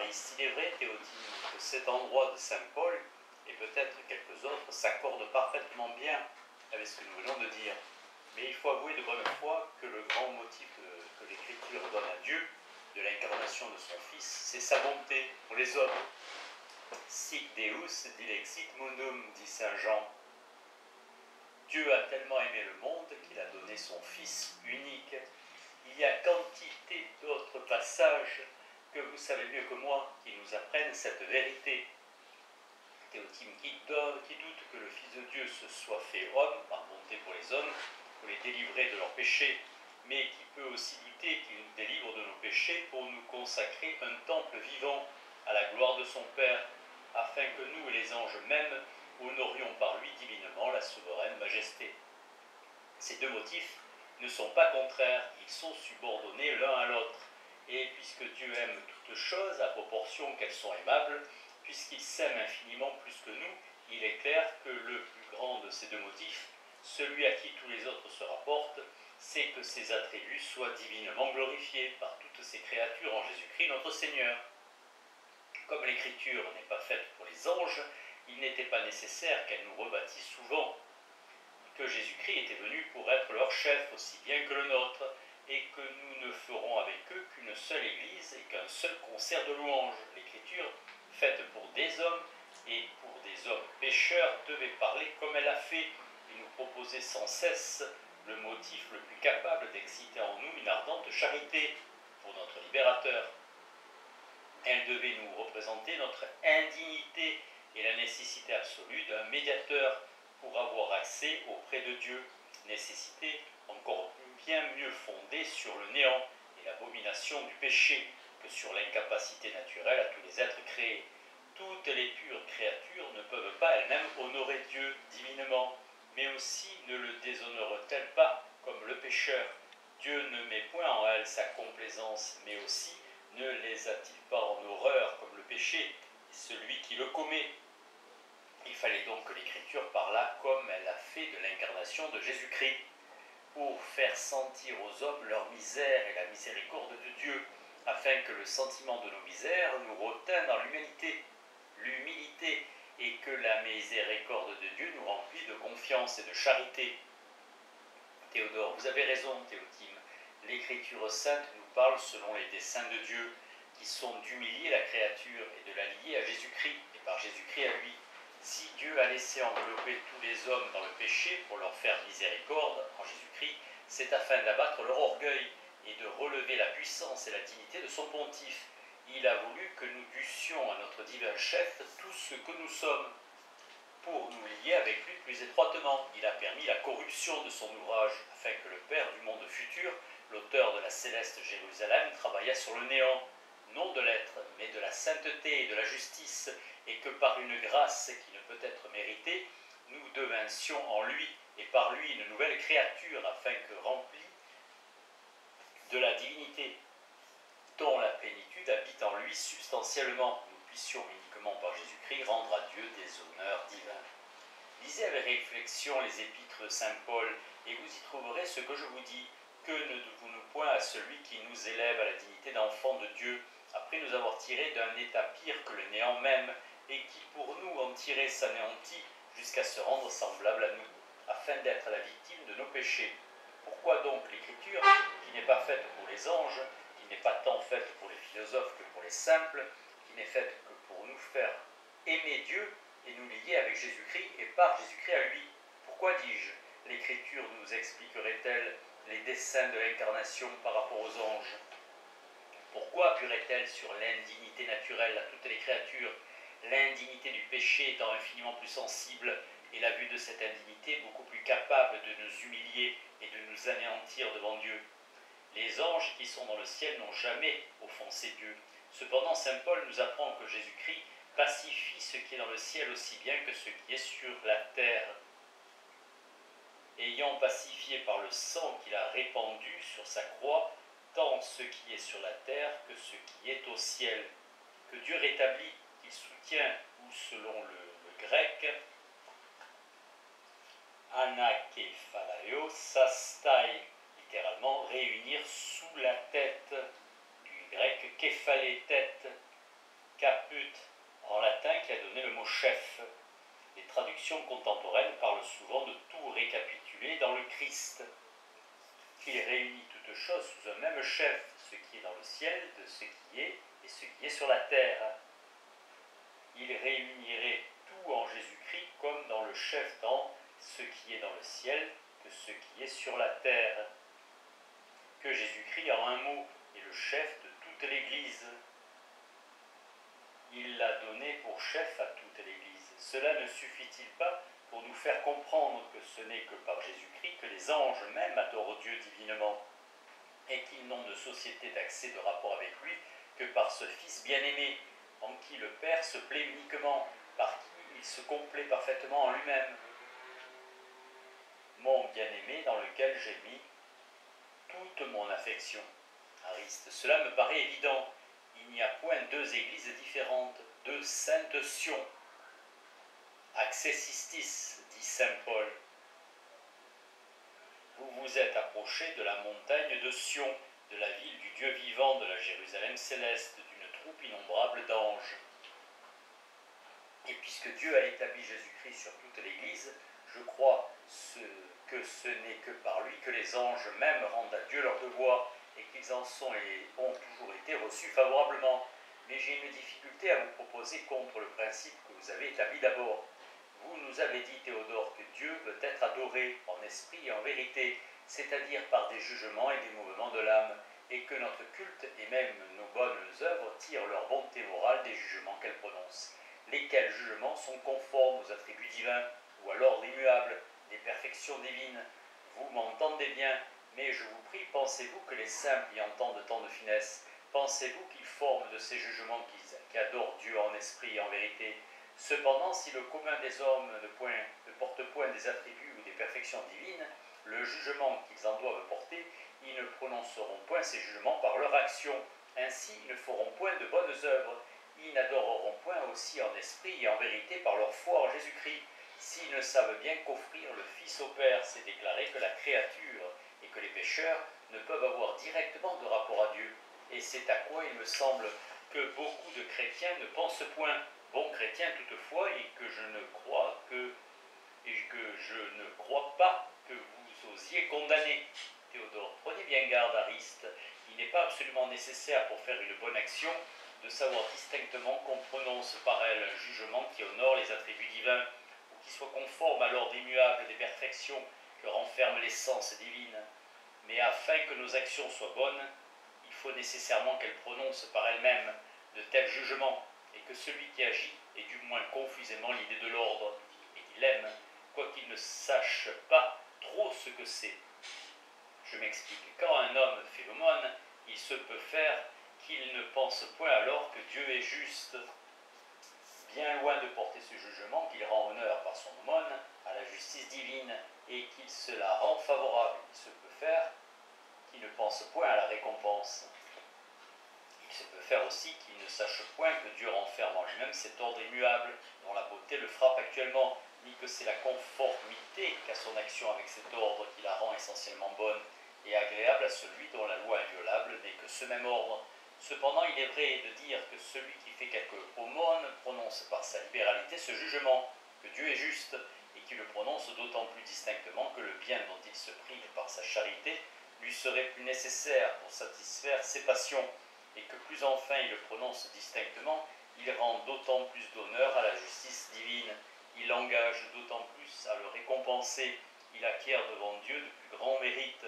Euchariste. Il est vrai, Théotime, que cet endroit de Saint Paul, et peut-être quelques autres, s'accordent parfaitement bien avec ce que nous venons de dire. Mais il faut avouer de bonne foi que le grand motif que l'Écriture donne à Dieu, de l'incarnation de son Fils, c'est sa bonté pour les hommes. Sic Deus dilexit mundum, dit Saint Jean. Dieu a tellement aimé le monde qu'il a donné son Fils unique. Il y a quantité d'autres passages que vous savez mieux que moi qui nous apprennent cette vérité. Théotime qui doute que le Fils de Dieu se soit fait homme, par bonté pour les hommes, pour les délivrer de leurs péchés, mais qui peut aussi douter qu'il nous délivre de nos péchés pour nous consacrer un temple vivant à la gloire de son Père, afin que nous et les anges même honorions par lui divinement la souveraine majesté. Ces deux motifs ne sont pas contraires, ils sont subordonnés l'un à l'autre. Et puisque Dieu aime toutes choses à proportion qu'elles sont aimables, puisqu'il s'aime infiniment plus que nous, il est clair que le plus grand de ces deux motifs, celui à qui tous les autres se rapportent, c'est que ses attributs soient divinement glorifiés par toutes ses créatures en Jésus-Christ notre Seigneur. Comme l'Écriture n'est pas faite pour les anges, il n'était pas nécessaire qu'elle nous rebâtisse souvent que Jésus-Christ était venu pour être leur chef aussi bien que le nôtre, et que nous ne ferons avec eux qu'une seule Église et qu'un seul concert de louanges. L'Écriture, faite pour des hommes et pour des hommes pécheurs, devait parler comme elle a fait et nous proposer sans cesse le motif le plus capable d'exciter en nous une ardente charité pour notre libérateur. Elle devait nous représenter notre indignité et la nécessité absolue d'un médiateur pour avoir accès auprès de Dieu, nécessité encore bien mieux fondée sur le néant et l'abomination du péché que sur l'incapacité naturelle à tous les êtres créés. Toutes les pures créatures ne peuvent pas elles-mêmes honorer Dieu divinement, mais aussi ne le déshonorent-elles pas comme le pécheur. Dieu ne met point en elles sa complaisance, mais aussi ne les a-t-il pas en horreur comme le péché, et celui qui le commet. Il fallait donc que l'Écriture parlât comme elle a fait de l'incarnation de Jésus-Christ, pour faire sentir aux hommes leur misère et la miséricorde de Dieu, afin que le sentiment de nos misères nous retînt dans l'humilité, et que la miséricorde de Dieu nous remplisse de confiance et de charité. Théodore, vous avez raison, Théotime. L'Écriture sainte nous parle selon les desseins de Dieu, qui sont d'humilier la créature et de la lier à Jésus-Christ, et par Jésus-Christ à lui. Si Dieu a laissé envelopper tous les hommes dans le péché pour leur faire miséricorde en Jésus-Christ, c'est afin d'abattre leur orgueil et de relever la puissance et la dignité de son pontife. Il a voulu que nous dussions à notre divin chef tout ce que nous sommes. Pour nous lier avec lui plus étroitement, il a permis la corruption de son ouvrage, afin que le Père du monde futur, l'auteur de la céleste Jérusalem, travaillât sur le néant, non de l'être, mais de la sainteté et de la justice, et que par une grâce qui ne peut être méritée, nous devinssions en lui, et par lui une nouvelle créature, afin que, remplie de la divinité, dont la plénitude habite en lui substantiellement, nous puissions uniquement par Jésus-Christ rendre à Dieu des honneurs divins. Lisez avec réflexion les épîtres de Saint Paul, et vous y trouverez ce que je vous dis, que ne devons-nous point à celui qui nous élève à la dignité d'enfant de Dieu, après nous avoir tirés d'un état pire que le néant même, et qui pour nous en tirer s'anéantit jusqu'à se rendre semblable à nous, afin d'être la victime de nos péchés. Pourquoi donc l'Écriture, qui n'est pas faite pour les anges, qui n'est pas tant faite pour les philosophes que pour les simples, qui n'est faite que pour nous faire aimer Dieu et nous lier avec Jésus-Christ et par Jésus-Christ à lui? Pourquoi, dis-je, l'Écriture nous expliquerait-elle les desseins de l'incarnation par rapport aux anges? Pourquoi appuierait-elle sur l'indignité naturelle à toutes les créatures, l'indignité du péché étant infiniment plus sensible, et la vue de cette indignité beaucoup plus capable de nous humilier et de nous anéantir devant Dieu? Les anges qui sont dans le ciel n'ont jamais offensé Dieu. Cependant, saint Paul nous apprend que Jésus-Christ pacifie ce qui est dans le ciel aussi bien que ce qui est sur la terre, ayant pacifié par le sang qu'il a répandu sur sa croix tant ce qui est sur la terre que ce qui est au ciel, que Dieu rétablit, qu'il soutient, ou selon le grec, anakephalaio, sastai, littéralement réunir sous la tête, du grec képhalé, tête, caput en latin qui a donné le mot chef. Les traductions contemporaines parlent souvent de tout récapituler dans le Christ, qui réunit toutes choses sous un même chef, ce qui est dans le ciel, de ce qui est et ce qui est sur la terre. Il réunirait tout en Jésus-Christ comme dans le chef dans ce qui est dans le ciel que ce qui est sur la terre. Que Jésus-Christ, en un mot, est le chef de toute l'Église. Il l'a donné pour chef à toute l'Église. Cela ne suffit-il pas pour nous faire comprendre que ce n'est que par Jésus-Christ que les anges même adorent Dieu divinement et qu'ils n'ont de société d'accès de rapport avec lui que par ce Fils bien-aimé, en qui le Père se plaît uniquement, par qui il se complaît parfaitement en lui-même. Mon bien-aimé dans lequel j'ai mis toute mon affection. Ariste, cela me paraît évident. Il n'y a point deux églises différentes, deux saintes Sion. Accessistis, dit saint Paul. Vous vous êtes approché de la montagne de Sion, de la ville du Dieu vivant, de la Jérusalem céleste, d'une troupe innombrable d'anges. Et puisque Dieu a établi Jésus-Christ sur toute l'Église, je crois que ce n'est que par lui que les anges même rendent à Dieu leur devoir et qu'ils en sont et ont toujours été reçus favorablement. Mais j'ai une difficulté à vous proposer contre le principe que vous avez établi d'abord. Vous nous avez dit, Théodore, que Dieu veut être adoré en esprit et en vérité, c'est-à-dire par des jugements et des mouvements de l'âme, et que notre culte et même nos bonnes œuvres tirent leur bonté morale des jugements qu'elles prononcent, lesquels jugements sont conformes aux attributs divins ou à l'ordre immuable des perfections divines. Vous m'entendez bien, mais je vous prie, pensez-vous que les simples y entendent tant de finesse? Pensez-vous qu'ils forment de ces jugements qui adorent Dieu en esprit et en vérité? Cependant, si le commun des hommes ne porte point des attributs ou des perfections divines, le jugement qu'ils en doivent porter, ils ne prononceront point ces jugements par leur action. Ainsi, ils ne feront point de bonnes œuvres. Ils n'adoreront point aussi en esprit et en vérité par leur foi en Jésus-Christ. S'ils ne savent bien qu'offrir le Fils au Père, c'est déclarer que la créature et que les pécheurs ne peuvent avoir directement de rapport à Dieu. Et c'est à quoi il me semble que beaucoup de chrétiens ne pensent point. Bons chrétiens toutefois, et que je ne crois pas que vous osiez condamner. Théodore, prenez bien garde, Ariste. Il n'est pas absolument nécessaire pour faire une bonne action de savoir distinctement qu'on prononce par elle un jugement qui honore les attributs divins ou qui soit conforme à l'ordre immuable des perfections que renferme l'essence divine. Mais afin que nos actions soient bonnes, il faut nécessairement qu'elles prononcent par elles-mêmes de tels jugements et que celui qui agit ait du moins confusément l'idée de l'ordre et qu'il aime, quoiqu'il ne sache pas trop ce que c'est. Je m'explique. Quand un homme fait l'aumône, il se peut faire qu'il ne pense point alors que Dieu est juste. Bien loin de porter ce jugement qu'il rend honneur par son aumône à la justice divine et qu'il se la rend favorable, il se peut faire qu'il ne pense point à la récompense. Il se peut faire aussi qu'il ne sache point que Dieu renferme en lui-même cet ordre immuable dont la beauté le frappe actuellement, ni que c'est la conformité qu'a son action avec cet ordre qui la rend essentiellement bonne et agréable à celui dont la loi inviolable n'est que ce même ordre. Cependant, il est vrai de dire que celui qui fait quelque aumône prononce par sa libéralité ce jugement, que Dieu est juste, et qui le prononce d'autant plus distinctement que le bien dont il se prive par sa charité lui serait plus nécessaire pour satisfaire ses passions, et que plus enfin il le prononce distinctement, il rend d'autant plus d'honneur à la justice divine, il l'engage d'autant plus à le récompenser, il acquiert devant Dieu de plus grands mérites.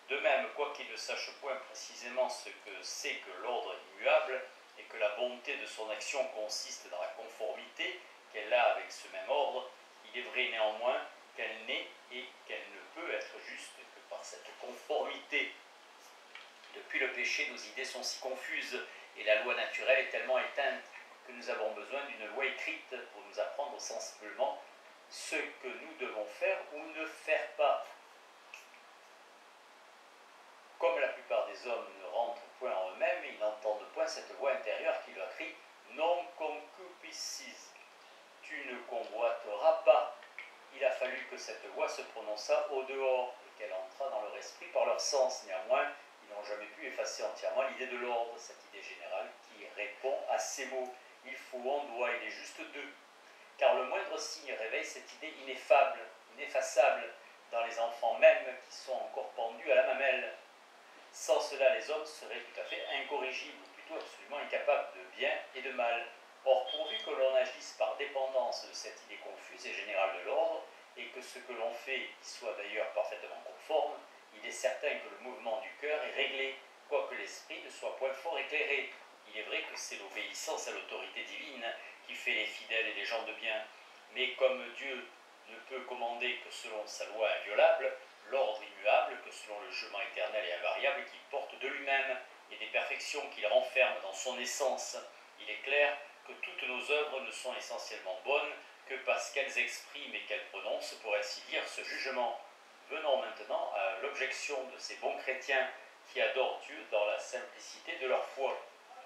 De même, quoiqu'il ne sache point précisément ce que c'est que l'ordre immuable, et que la bonté de son action consiste dans la conformité qu'elle a avec ce même ordre, il est vrai néanmoins qu'elle n'est et qu'elle ne peut être juste que par cette conformité. Depuis le péché, nos idées sont si confuses, et la loi naturelle est tellement éteinte que nous avons besoin d'une loi écrite pour nous apprendre sensiblement ce que nous devons faire ou ne faire pas. Comme la plupart des hommes ne rentrent point en eux-mêmes, ils n'entendent point cette voix intérieure qui leur crie « Non concupiscis » « Tu ne convoiteras pas ». Il a fallu que cette voix se prononçât au dehors et qu'elle entrât dans leur esprit par leur sens. Néanmoins, ils n'ont jamais pu effacer entièrement l'idée de l'ordre, cette idée générale qui répond à ces mots. il faut, on doit, il est juste deux. Car le moindre signe réveille cette idée ineffable, ineffaçable, dans les enfants même qui sont encore pendus à la mamelle. Sans cela, les hommes seraient tout à fait incorrigibles, ou plutôt absolument incapables de bien et de mal. Or, pourvu que l'on agisse par dépendance de cette idée confuse et générale de l'ordre, et que ce que l'on fait y soit d'ailleurs parfaitement conforme, il est certain que le mouvement du cœur est réglé, quoique l'esprit ne soit point fort éclairé. Il est vrai que c'est l'obéissance à l'autorité divine qui fait les fidèles et les gens de bien, mais comme Dieu ne peut commander que selon sa loi inviolable, l'ordre immuable que selon le jugement éternel et invariable qu'il porte de lui-même et des perfections qu'il renferme dans son essence, il est clair que toutes nos œuvres ne sont essentiellement bonnes que parce qu'elles expriment et qu'elles prononcent, pour ainsi dire, ce jugement. Venons maintenant à l'objection de ces bons chrétiens qui adorent Dieu dans la simplicité de leur foi.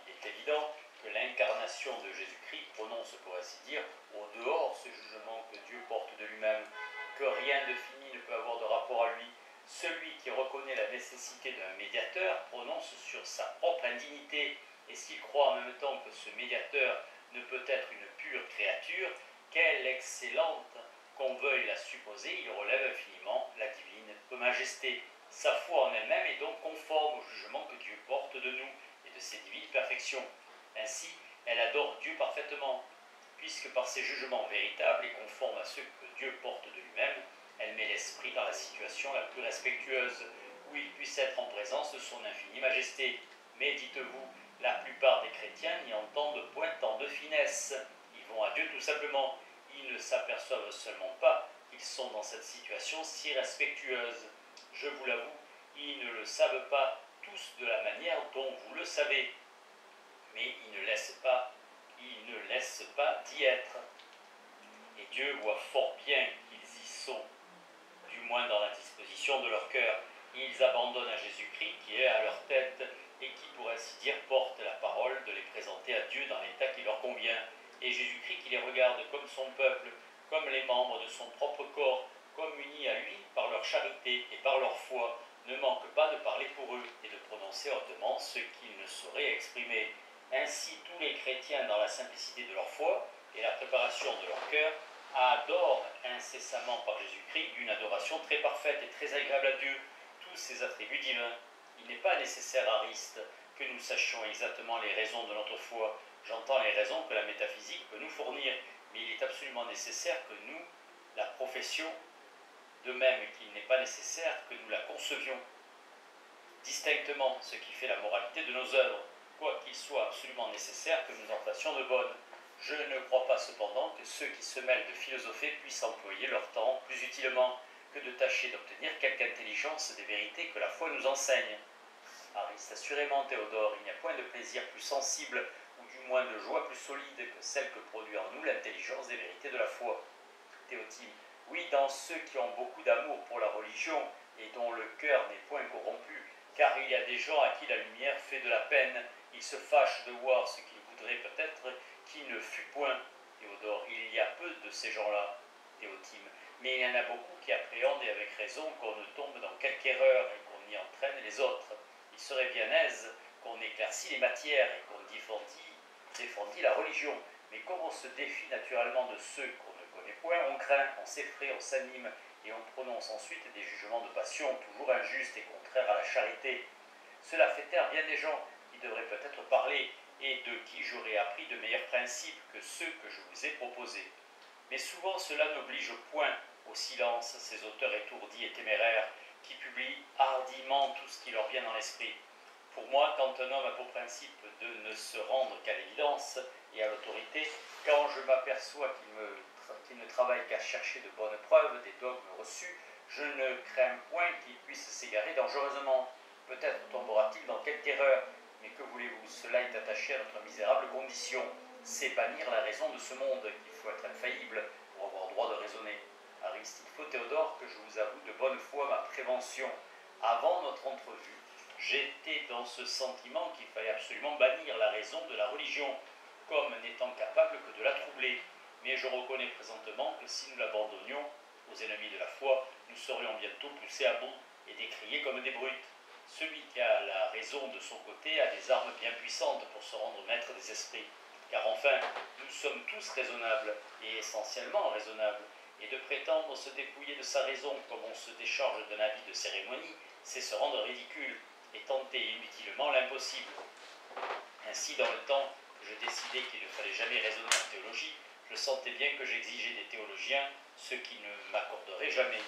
Il est évident que l'incarnation de Jésus-Christ prononce, pour ainsi dire, au dehors ce jugement que Dieu porte de lui-même, que rien de fini ne peut avoir de rapport à lui. Celui qui reconnaît la nécessité d'un médiateur prononce sur sa propre indignité, et s'il croit en même temps que ce médiateur ne peut être une pure créature, quelle excellente qu'on veuille la supposer, il relève infiniment la divine majesté. Sa foi en elle-même est donc conforme au jugement que Dieu porte de nous et de ses divines perfections. Ainsi, elle adore Dieu parfaitement, puisque par ses jugements véritables et conformes à ceux que Dieu porte de lui-même, elle met l'esprit dans la situation la plus respectueuse, où il puisse être en présence de son infinie majesté. Mais dites-vous, la plupart des chrétiens n'y entendent point tant de finesse. Ils vont à Dieu tout simplement. Ils ne s'aperçoivent seulement pas qu'ils sont dans cette situation si respectueuse. Je vous l'avoue, ils ne le savent pas tous de la manière dont vous le savez. Mais ils ne laissent pas d'y être. Et Dieu voit fort bien qu'ils y sont, du moins dans la disposition de leur cœur. Ils abandonnent à Jésus-Christ qui est à leur tête et qui, pour ainsi dire, porte la parole de les présenter à Dieu dans l'état qui leur convient. Et Jésus-Christ qui les regarde comme son peuple, comme les membres de son propre corps, comme unis à lui par leur charité et par leur foi, ne manque pas de parler pour eux et de prononcer hautement ce qu'ils ne sauraient exprimer. Ainsi, tous les chrétiens, dans la simplicité de leur foi et la préparation de leur cœur, adorent incessamment par Jésus-Christ une adoration très parfaite et très agréable à Dieu, tous ses attributs divins. Il n'est pas nécessaire, Ariste, que nous sachions exactement les raisons de notre foi. J'entends les raisons que la métaphysique peut nous fournir, mais il est absolument nécessaire que nous la professions, de même qu'il n'est pas nécessaire que nous la concevions distinctement, ce qui fait la moralité de nos œuvres, quoiqu'il soit absolument nécessaire que nous en fassions de bonnes. Je ne crois pas cependant que ceux qui se mêlent de philosopher puissent employer leur temps plus utilement que de tâcher d'obtenir quelque intelligence des vérités que la foi nous enseigne. Ariste, assurément, Théodore, il n'y a point de plaisir plus sensible ou du moins de joie plus solide que celle que produit en nous l'intelligence des vérités de la foi. Théotime, oui, dans ceux qui ont beaucoup d'amour pour la religion et dont le cœur n'est point corrompu, car il y a des gens à qui la lumière fait de la peine, ils se fâchent de voir ce qu'ils voudraient peut-être qui ne fût point. Théodore, il y a peu de ces gens-là. Théotime, mais il y en a beaucoup qui appréhendent et avec raison qu'on ne tombe dans quelque erreur et qu'on y entraîne les autres. Il serait bien aise qu'on éclaircit les matières et qu'on défendit la religion. Mais comme on se défie naturellement de ceux qu'on ne connaît point, on craint, on s'effraie, on s'anime, et on prononce ensuite des jugements de passion toujours injustes et contraires à la charité. Cela fait taire bien des gens qui devraient peut-être parler, et de qui j'aurais appris de meilleurs principes que ceux que je vous ai proposés. Mais souvent cela n'oblige point au silence ces auteurs étourdis et téméraires qui publient hardiment tout ce qui leur vient dans l'esprit. Pour moi, quand un homme a pour principe de ne se rendre qu'à l'évidence et à l'autorité, quand je m'aperçois qu'il ne travaille qu'à chercher de bonnes preuves des dogmes reçus, je ne crains point qu'il puisse s'égarer dangereusement. Peut-être tombera-t-il dans quelque erreur, mais que voulez-vous, cela est attaché à notre misérable condition. C'est bannir la raison de ce monde qu'il faut être infaillible pour avoir droit de raisonner. Ariste, il faut, Théodore, que je vous avoue de bonne foi ma prévention. Avant notre entrevue, j'étais dans ce sentiment qu'il fallait absolument bannir la raison de la religion, comme n'étant capable que de la troubler. Mais je reconnais présentement que si nous l'abandonnions aux ennemis de la foi, nous serions bientôt poussés à bout et décriés comme des brutes. Celui qui a la raison de son côté a des armes bien puissantes pour se rendre maître des esprits. car enfin, nous sommes tous raisonnables, et essentiellement raisonnables, et de prétendre se dépouiller de sa raison comme on se décharge d'un habit de cérémonie, c'est se rendre ridicule, et tenter inutilement l'impossible. Ainsi, dans le temps que je décidais qu'il ne fallait jamais raisonner en théologie, je sentais bien que j'exigeais des théologiens ce qu'ils ne m'accorderaient jamais.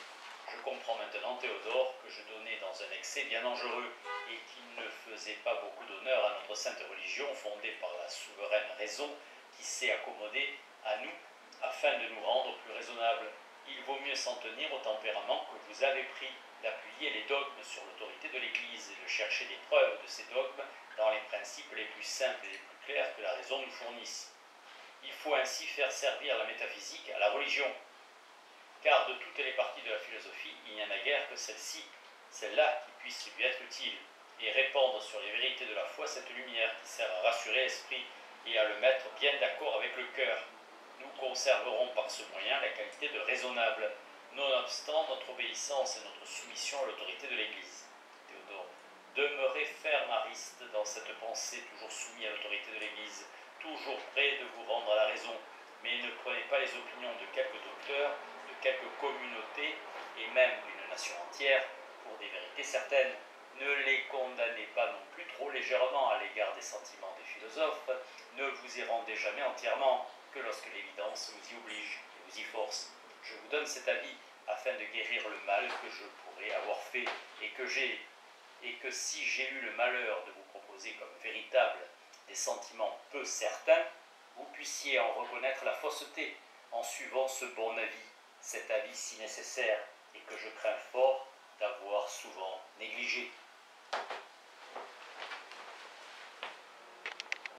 Je comprends maintenant, Théodore, que je donnais dans un excès bien dangereux et qu'il ne faisait pas beaucoup d'honneur à notre sainte religion fondée par la souveraine raison qui s'est accommodée à nous afin de nous rendre plus raisonnables. Il vaut mieux s'en tenir au tempérament que vous avez pris, d'appuyer les dogmes sur l'autorité de l'Église et de chercher des preuves de ces dogmes dans les principes les plus simples et les plus clairs que la raison nous fournisse. Il faut ainsi faire servir la métaphysique à la religion, car de toutes les parties de la philosophie, il n'y en a guère que celle-ci, celle-là qui puisse lui être utile, et répandre sur les vérités de la foi cette lumière qui sert à rassurer l'esprit et à le mettre bien d'accord avec le cœur. Nous conserverons par ce moyen la qualité de raisonnable, nonobstant notre obéissance et notre soumission à l'autorité de l'Église. Théodore, demeurez ferme, Ariste, dans cette pensée, toujours soumis à l'autorité de l'Église, toujours prêt de vous rendre à la raison, mais ne prenez pas les opinions de quelques docteurs, de quelques communautés, et même d'une nation entière, pour des vérités certaines. Ne les condamnez pas non plus trop légèrement à l'égard des sentiments des philosophes, ne vous y rendez jamais entièrement, que lorsque l'évidence vous y oblige et vous y force. Je vous donne cet avis afin de guérir le mal que je pourrais avoir fait et que si j'ai eu le malheur de vous proposer comme véritable des sentiments peu certains, vous puissiez en reconnaître la fausseté en suivant ce bon avis, cet avis si nécessaire et que je crains fort d'avoir souvent négligé.